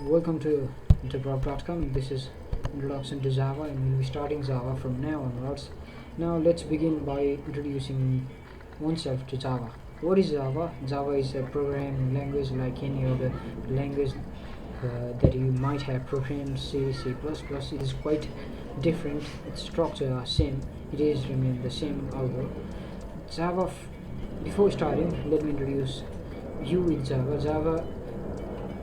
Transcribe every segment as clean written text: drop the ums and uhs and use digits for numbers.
Welcome to interprof.com. This is Introduction to Java, and we'll be starting Java from now onwards. Now let's begin by introducing oneself to Java. What is Java? Java is a programming language like any other language that you might have programmed. C, C++. It is quite different. Its structure are same. It is remain the same. Although Java, before starting, let me introduce you with Java. Java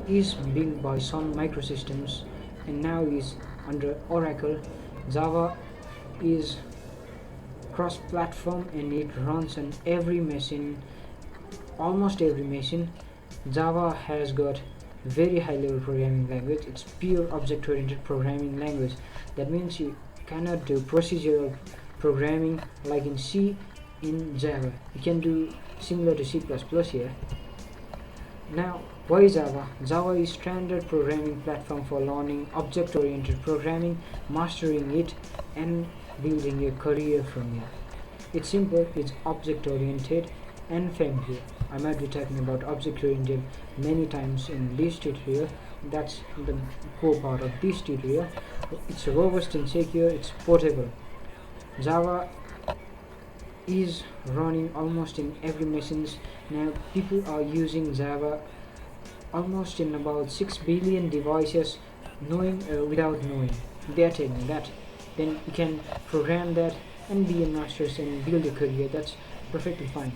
is built by Sun Microsystems and now is under Oracle. Java is cross-platform and it runs on every machine, almost every machine. Java has got very high level programming language. It's pure object-oriented programming language. That means you cannot do procedural programming like in C in Java. You can do similar to C++ here. Now, why Java? Java is standard programming platform for learning object-oriented programming, mastering it, and building a career from here. It's simple, it's object-oriented and familiar. I might be talking about object-oriented many times in this tutorial. That's the core part of this tutorial. It's robust and secure, it's portable. Java is running almost in every machines. Now people are using Java almost in about 6 billion devices, without knowing. They are telling that. Then you can program that and be a master and build a career. That's perfectly fine.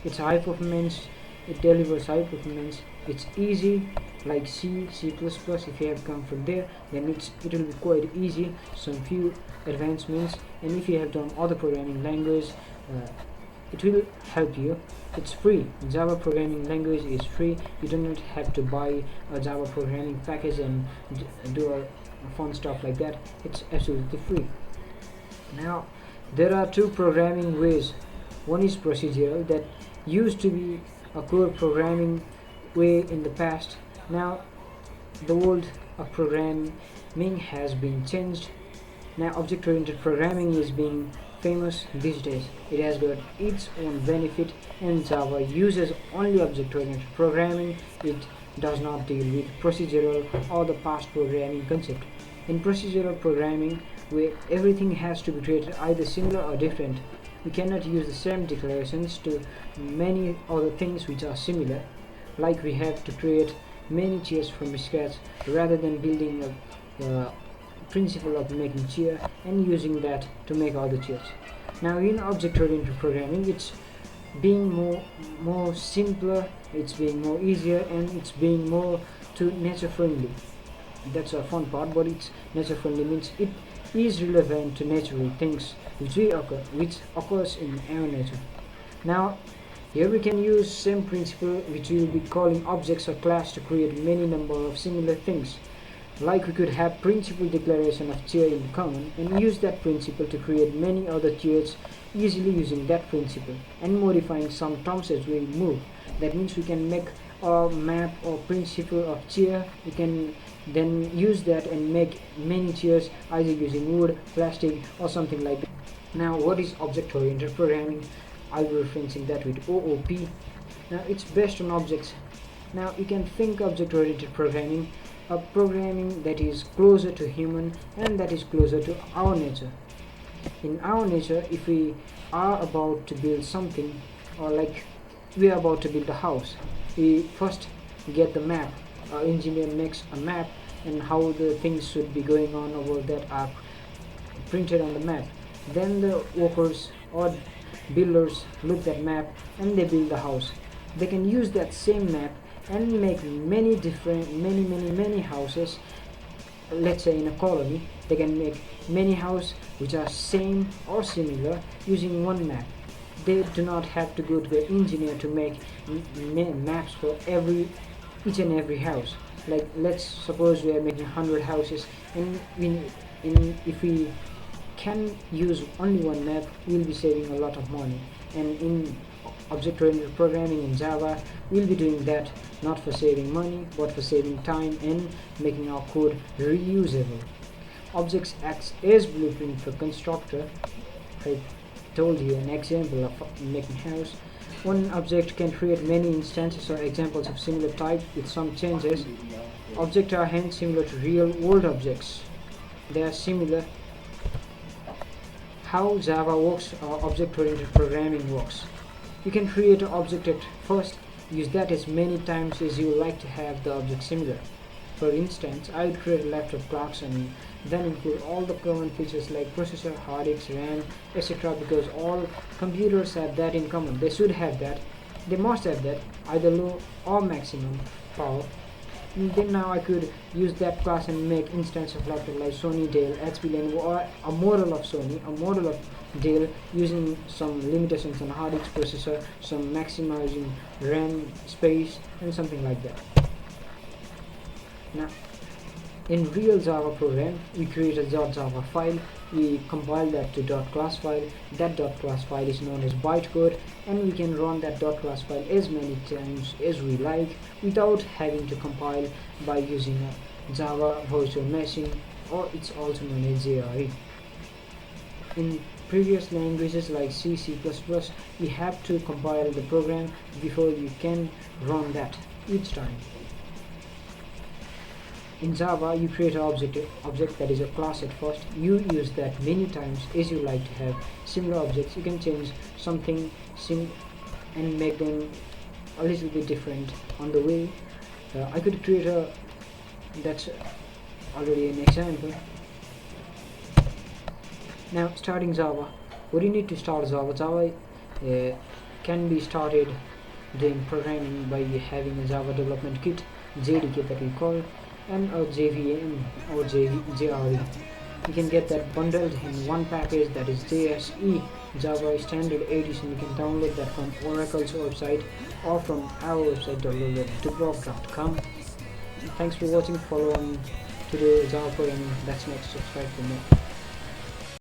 It's high performance, it delivers high performance, it's easy like C, C++. If you have come from there, then it will be quite easy, some few advancements, and if you have done other programming language, it will help you. It's free. Java programming language is free. You do not have to buy a Java programming package and do a fun stuff like that. It's absolutely free. Now there are two programming ways. One is procedural, that used to be a core programming way in the past. Now the world of programming has been changed. Now object-oriented programming is being famous these days. It has got its own benefit, and Java uses only object-oriented programming. It does not deal with procedural or the past programming concept. In procedural programming, where everything has to be treated either similar or different, we cannot use the same declarations to many other things which are similar, like we have to create many chairs from scratch rather than building a principle of making chair and using that to make other chairs. Now in object-oriented programming, it's being more simpler, it's being more easier, and it's being more to nature friendly. That's a fun part, but it's nature friendly means it is relevant to natural things which occurs in our nature. Now here we can use same principle which we will be calling objects or class to create many number of similar things. Like we could have principal declaration of chair in common and use that principle to create many other chairs easily using that principle and modifying some terms as we move. That means we can make a map or principle of chair. We can then use that and make many chairs either using wood, plastic, or something like that. Now what is object-oriented programming? I'll be referencing that with OOP. Now it's based on objects. Now you can think object-oriented programming, a programming that is closer to human and that is closer to our nature. In our nature, if we are about to build something, or like we are about to build a house, we first get the map. Our engineer makes a map and how the things should be going on over that are printed on the map. Then the workers or builders look at map and they build the house. They can use that same map and make many different many houses. Let's say in a colony they can make many houses which are same or similar using one map. They do not have to go to the engineer to make maps for each and every house. Like let's suppose we are making 100 houses, and if we can use only one map, we'll be saving a lot of money. And in object-oriented programming in Java, we'll be doing that not for saving money but for saving time and making our code reusable. Objects acts as blueprint for constructor. I told you an example of making house. One object can create many instances or examples of similar type with some changes. Objects are hence similar to real world objects. They are similar. How Java works or object-oriented programming works. You can create an object at first, use that as many times as you like to have the object similar. For instance, I would create a laptop clocks and then include all the common features like processor, hard disk, RAM, etc. because all computers have that in common. They should have that. They must have that, either low or maximum power. And then now I could use that class and make instance of laptop like Sony, Dell, HP, Lenovo, or a model of Sony, a model of Dell using some limitations on hard disk processor, some maximizing RAM space, and something like that. Now, in real Java program, we create a .java file, we compile that to .class file. That .class file is known as bytecode, and we can run that .class file as many times as we like without having to compile by using a Java virtual machine, or it's also known as JRE. In previous languages like C, C++, we have to compile the program before you can run that each time. In Java, you create an object that is a class at first. You use that many times as you like to have similar objects. You can change something and make them a little bit different on the way. I could create a, that's already an example. Now, starting Java. What do you need to start Java? Java can be started doing programming by having a Java development kit, JDK that we call, and a JVM or JRE. You can get that bundled in one package, that is JSE, Java Standard Edition. You can download that from Oracle's website or from our website www.dublog.com. Thanks for watching. Follow on to the Java programming. That's next. Subscribe for more.